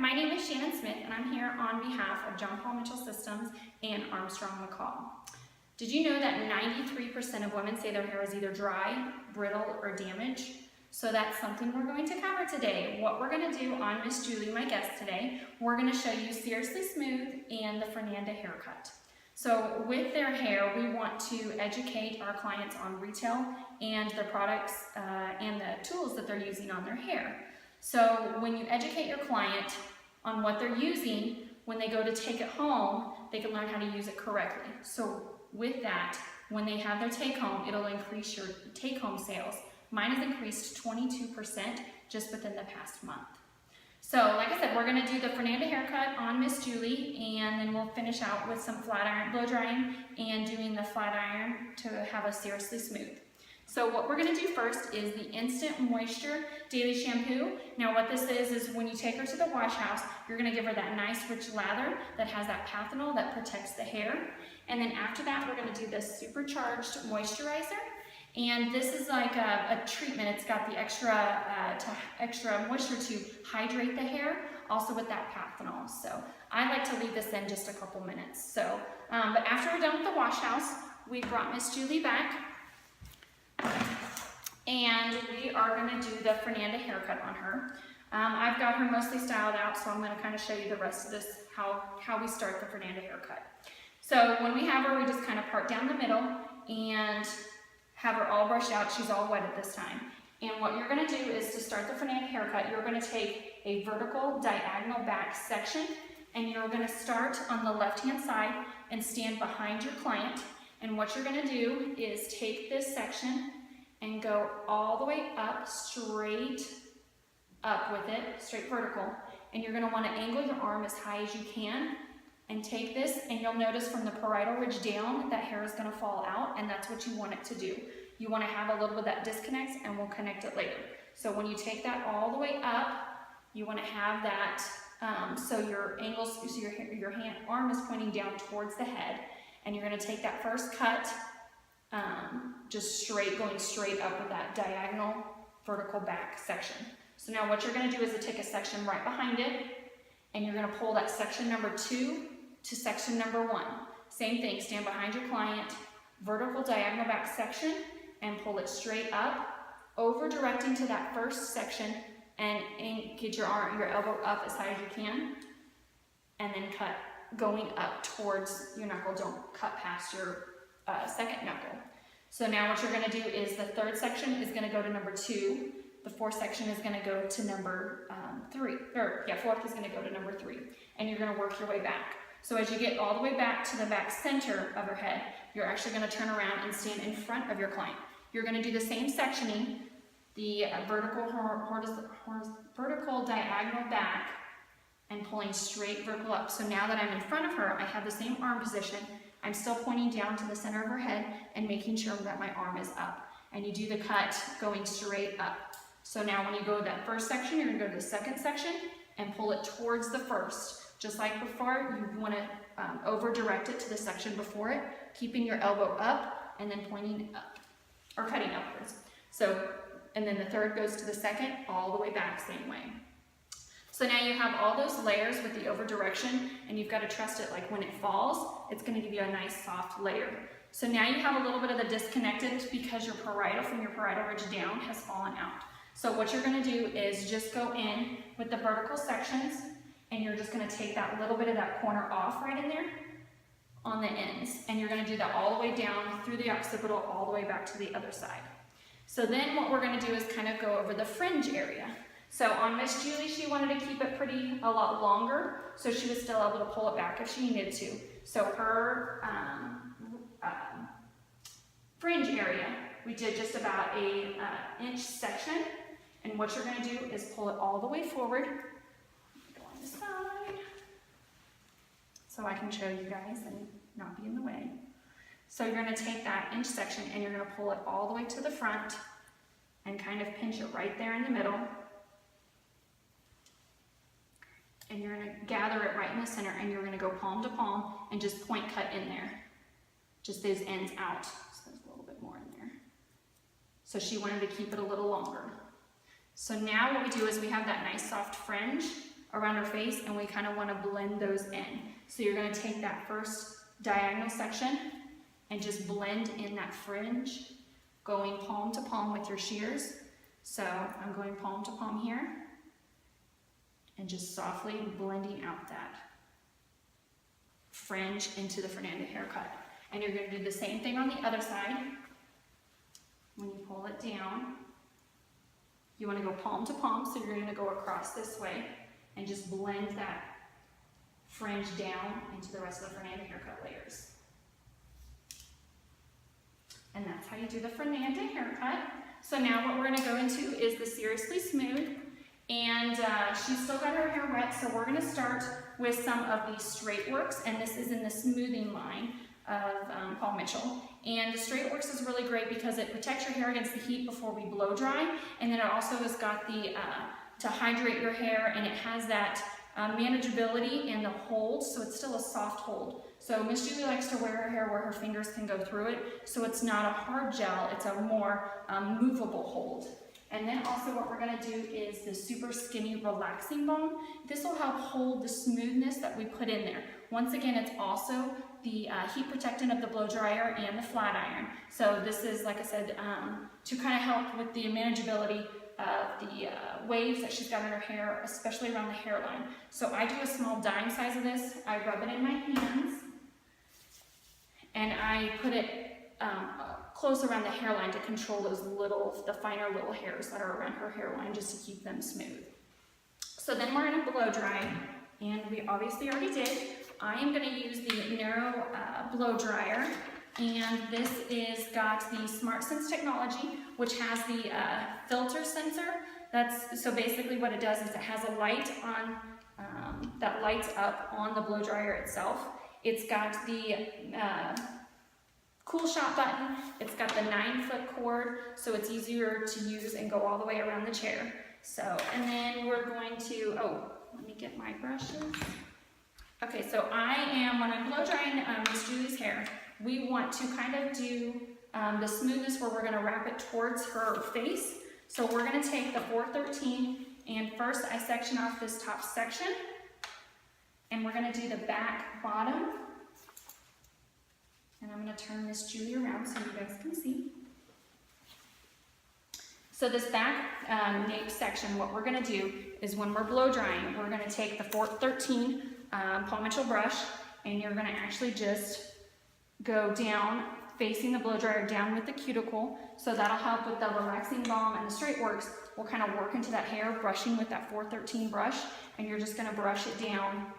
my name is Shannon Smith and I'm here on behalf of John Paul Mitchell Systems and Armstrong McCall. Did you know that 93% of women say their hair is either dry, brittle, or damaged? So that's something we're going to cover today. What we're going to do on Miss Julie, my guest today, we're going to show you Seriously Smooth and the Fernanda haircut. So with their hair, we want to educate our clients on retail and their products and the tools that they're using on their hair. So when you educate your client on what they're using, when they go to take it home, they can learn how to use it correctly. So with that, when they have their take home, it'll increase your take home sales. Mine has increased 22% just within the past month. So like I said, we're going to do the Fernanda haircut on Miss Julie, and then we'll finish out with some flat iron, blow drying, and doing the flat iron to have a Seriously Smooth. So what we're going to do first is the Instant Moisture Daily Shampoo. Now what this is when you take her to the wash house, you're going to give her that nice rich lather that has that pathanol that protects the hair. And then after that, we're going to do the Supercharged Moisturizer. And this is like a treatment. It's got the extra moisture to hydrate the hair, also with that pathanol. So I like to leave this in just a couple minutes. So, but after we're done with the wash house, we brought Miss Julie back. And we are going to do the Fernanda haircut on her. I've got her mostly styled out, so I'm going to kind of show you the rest of this, how we start the Fernanda haircut. So when we have her, we just kind of part down the middle and have her all brushed out. She's all wet at this time. And what you're going to do is to start the Fernanda haircut, you're going to take a vertical diagonal back section, and you're going to start on the left-hand side and stand behind your client. And what you're going to do is take this section and go all the way up, straight up with it, straight vertical. And you're going to want to angle your arm as high as you can and take this, and you'll notice from the parietal ridge down that hair is going to fall out, and that's what you want it to do. You want to have a little bit of that disconnect, and we'll connect it later. So when you take that all the way up, you want to have that so your angles, so your arm is pointing down towards the head, and you're going to take that first cut just going straight up with that diagonal vertical back section. So now what you're going to do is to take a section right behind it, and you're going to pull that section number 2 to section number 1. Same thing, stand behind your client, vertical diagonal back section, and pull it straight up, over directing to that first section, and get your elbow up as high as you can, and then cut going up towards your knuckle. Don't cut past your second knuckle. So now what you're going to do is the third section is going to go to number 2. The fourth section is going to go to number 3. Fourth is going to go to number 3. And you're going to work your way back. So as you get all the way back to the back center of her head, you're actually going to turn around and stand in front of your client. You're going to do the same sectioning, the vertical diagonal back, and pulling straight vertical up. So now that I'm in front of her, I have the same arm position. I'm still pointing down to the center of her head and making sure that my arm is up. And you do the cut going straight up. So now when you go to that first section, you're going to go to the second section and pull it towards the first. Just like before, you want to over direct it to the section before it, keeping your elbow up and then pointing up, or cutting upwards. So, and then the third goes to the second, all the way back, same way. So now you have all those layers with the over direction, and you've got to trust it, like when it falls, it's going to give you a nice soft layer. So now you have a little bit of the disconnected because your parietal, from your parietal ridge down, has fallen out. So what you're going to do is just go in with the vertical sections, and you're just going to take that little bit of that corner off right in there on the ends. And you're going to do that all the way down through the occipital, all the way back to the other side. So then what we're going to do is kind of go over the fringe area. So on Miss Julie, she wanted to keep it a lot longer, so she was still able to pull it back if she needed to. So her fringe area, we did just about a inch section, and what you're going to do is pull it all the way forward. Go on this side, so I can show you guys and not be in the way. So you're going to take that inch section and you're going to pull it all the way to the front and kind of pinch it right there in the middle. And you're going to gather it right in the center, and you're going to go palm to palm and just point cut in there. Just those ends out. So there's a little bit more in there. So she wanted to keep it a little longer. So now what we do is we have that nice soft fringe around her face, and we kind of want to blend those in. So you're going to take that first diagonal section and just blend in that fringe, going palm to palm with your shears. So I'm going palm to palm here, and just softly blending out that fringe into the Fernanda haircut. And you're going to do the same thing on the other side. When you pull it down, you want to go palm to palm, so you're going to go across this way and just blend that fringe down into the rest of the Fernanda haircut layers. And that's how you do the Fernanda haircut. So now what we're going to go into is the Seriously Smooth. And she's still got her hair wet, so we're going to start with some of the straight works, and this is in the smoothing line of Paul Mitchell. And the straight works is really great because it protects your hair against the heat before we blow dry, and then it also has got the to hydrate your hair, and it has that manageability and the hold, so it's still a soft hold. So Miss Julie likes to wear her hair where her fingers can go through it, so it's not a hard gel, it's a more movable hold. And then also what we're going to do is the Super Skinny Relaxing Balm. This will help hold the smoothness that we put in there. Once again, it's also the heat protectant of the blow dryer and the flat iron. So this is, like I said, to kind of help with the manageability of the waves that she's got in her hair, especially around the hairline. So I do a small dime size of this. I rub it in my hands, and I put it close around the hairline to control those the finer little hairs that are around her hairline, just to keep them smooth. So then we're gonna blow dry, and we obviously already did. I am gonna use the Narrow blow dryer, and this is got the Smart Sense technology, which has the filter sensor. So basically what it does is it has a light on, that lights up on the blow dryer itself. It's got the cool shot button. It's got the 9-foot cord, so it's easier to use and go all the way around the chair. So, and then we're going to, let me get my brushes. Okay, so when I'm blow drying Miss Julie's hair, we want to kind of do the smoothness where we're gonna wrap it towards her face. So we're gonna take the 413, and first I section off this top section, and we're gonna do the back bottom. And I'm going to turn Miss Julie around so you guys can see. So this back nape section, what we're going to do is when we're blow drying, we're going to take the 413 Paul Mitchell brush, and you're going to actually just go down, facing the blow dryer down with the cuticle. So that'll help with the relaxing balm, and the straight works will kind of work into that hair, brushing with that 413 brush, and you're just going to brush it down,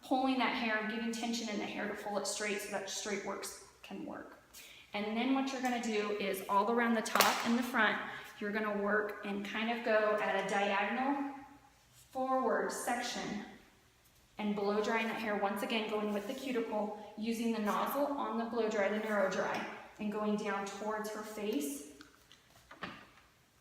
pulling that hair, giving tension in the hair to pull it straight so that straight works can work. And then what you're going to do is all around the top and the front, you're going to work and kind of go at a diagonal forward section and blow drying that hair, once again going with the cuticle, using the nozzle on the blow dryer, the Narrow Dry, and going down towards her face.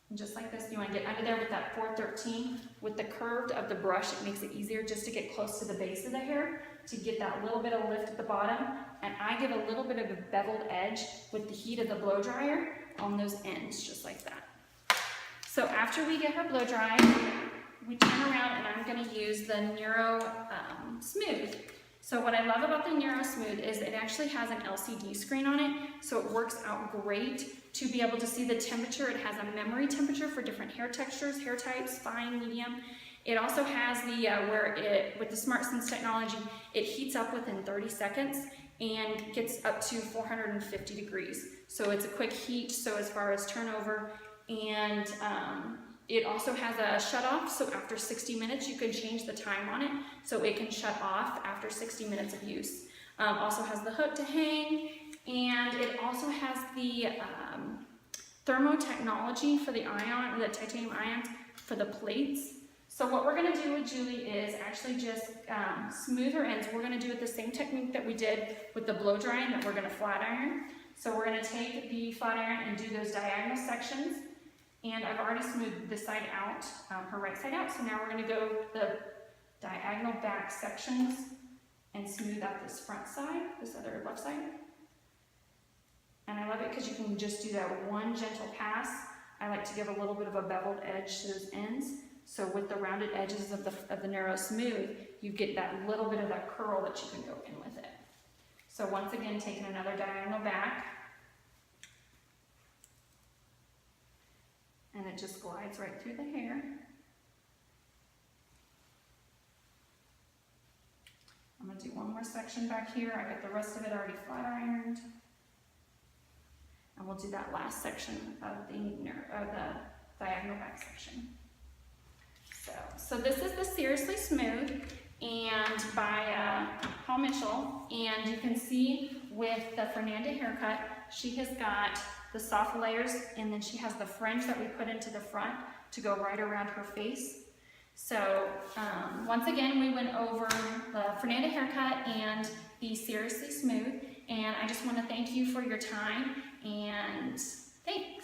And just like this, you want to get under there with that 413. With the curve of the brush, it makes it easier just to get close to the base of the hair to get that little bit of lift at the bottom. And I give a little bit of a beveled edge with the heat of the blow dryer on those ends, just like that. So after we get her blow dry, we turn around, and I'm going to use the Narrow Smooth. So what I love about the Narrow Smooth is it actually has an LCD screen on it, so it works out great to be able to see the temperature. It has a memory temperature for different hair textures, hair types, fine, medium. It also has the, with the Smart Sense technology, it heats up within 30 seconds and gets up to 450 degrees. So it's a quick heat, so as far as turnover, and it also has a shut off, so after 60 minutes you can change the time on it, so it can shut off after 60 minutes of use. Also has the hook to hang, and it also has the thermo technology for the titanium ions for the plates. So what we're going to do with Julie is actually just smooth her ends. We're going to do it the same technique that we did with the blow drying, that we're going to flat iron. So we're going to take the flat iron and do those diagonal sections. And I've already smoothed this side out, her right side out. So now we're going to go the diagonal back sections and smooth out this front side, this other left side. And I love it because you can just do that one gentle pass. I like to give a little bit of a beveled edge to those ends. So with the rounded edges of the narrow smooth, you get that little bit of that curl that you can go in with it. So once again, taking another diagonal back, and it just glides right through the hair. I'm going to do one more section back here. I got the rest of it already flat ironed. And we'll do that last section of the diagonal back section. So this is the Seriously Smooth and by Paul Mitchell, and you can see with the Fernanda haircut, she has got the soft layers, and then she has the fringe that we put into the front to go right around her face. So once again, we went over the Fernanda haircut and the Seriously Smooth, and I just want to thank you for your time, and thanks.